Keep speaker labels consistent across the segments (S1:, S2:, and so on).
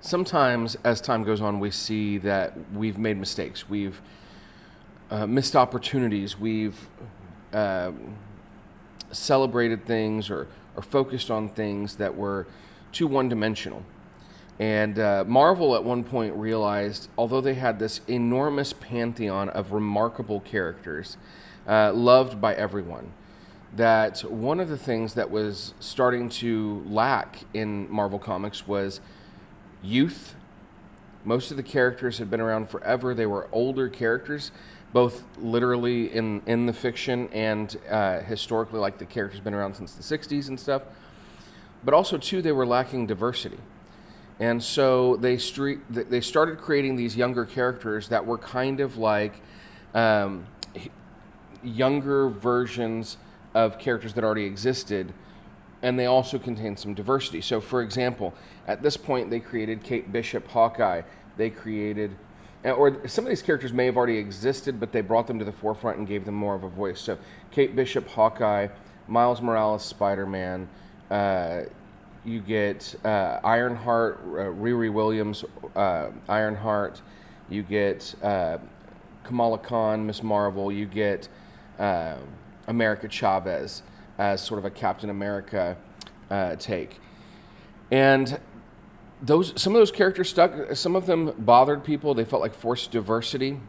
S1: sometimes as time goes on, we see that we've made mistakes. We've missed opportunities. We've celebrated things or focused on things that were too one-dimensional. And Marvel at one point realized, although they had this enormous pantheon of remarkable characters loved by everyone, that one of the things that was starting to lack in Marvel Comics was youth. Most of the characters had been around forever. They were older characters, both literally in the fiction and historically, like the characters been around since the 60s and stuff. But also, too, they were lacking diversity. And so they started creating these younger characters that were kind of like younger versions of characters that already existed, and they also contained some diversity. So, for example, at this point, they created Kate Bishop, Hawkeye. They created, or some of these characters may have already existed, but they brought them to the forefront and gave them more of a voice. So, Kate Bishop, Hawkeye, Miles Morales, Spider-Man. You get Ironheart, Riri Williams, Ironheart. You get Kamala Khan, Miss Marvel. You get America Chavez as sort of a Captain America take. And some of those characters stuck. Some of them bothered people. They felt like forced diversity.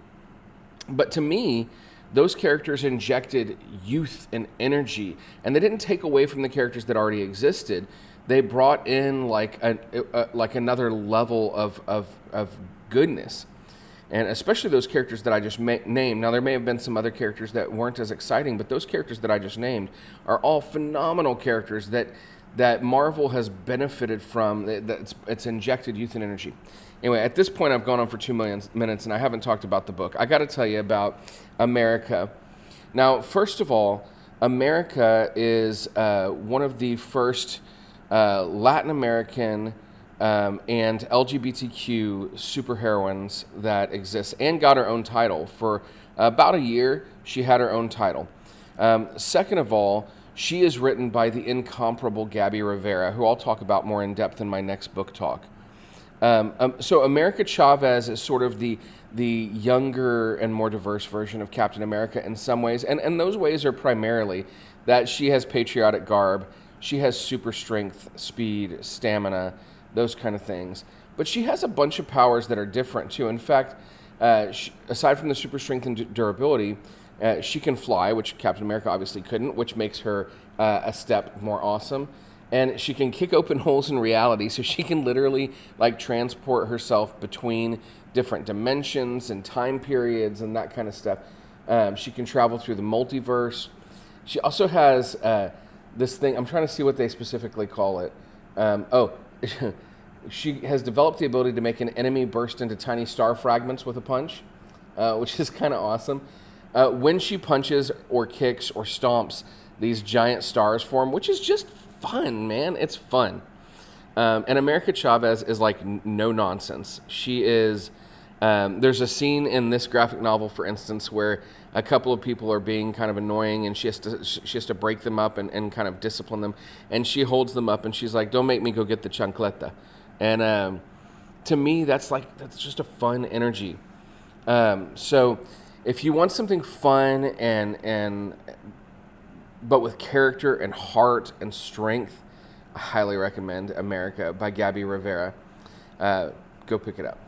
S1: But to me, those characters injected youth and energy, and they didn't take away from the characters that already existed. They brought in like another level of goodness. And especially those characters that I just named. Now, there may have been some other characters that weren't as exciting, but those characters that I just named are all phenomenal characters that Marvel has benefited from. It's injected youth and energy. Anyway, at this point, I've gone on for 2 million minutes, and I haven't talked about the book. I got to tell you about America. Now, first of all, America is one of the first Latin American and LGBTQ superheroines that exists, and got her own title. For about a year, she had her own title. Second of all, she is written by the incomparable Gabby Rivera, who I'll talk about more in depth in my next book talk. So America Chavez is sort of the younger and more diverse version of Captain America in some ways, and those ways are primarily that she has patriotic garb, she has super strength, speed, stamina, those kind of things. But she has a bunch of powers that are different too. In fact, aside from the super strength and durability, she can fly, which Captain America obviously couldn't, which makes her a step more awesome. And she can kick open holes in reality, so she can literally like transport herself between different dimensions and time periods and that kind of stuff. She can travel through the multiverse. She also has this thing, I'm trying to see what they specifically call it. She has developed the ability to make an enemy burst into tiny star fragments with a punch, which is kind of awesome. When she punches or kicks or stomps, these giant stars form, which is just fun, man. It's fun. And America Chavez is like no nonsense. She is, there's a scene in this graphic novel, for instance, where a couple of people are being kind of annoying, and she has to break them up and kind of discipline them. And she holds them up and she's like, "Don't make me go get the chancleta." And to me, that's just a fun energy. So if you want something fun and but with character and heart and strength, I highly recommend America by Gabby Rivera. Go pick it up.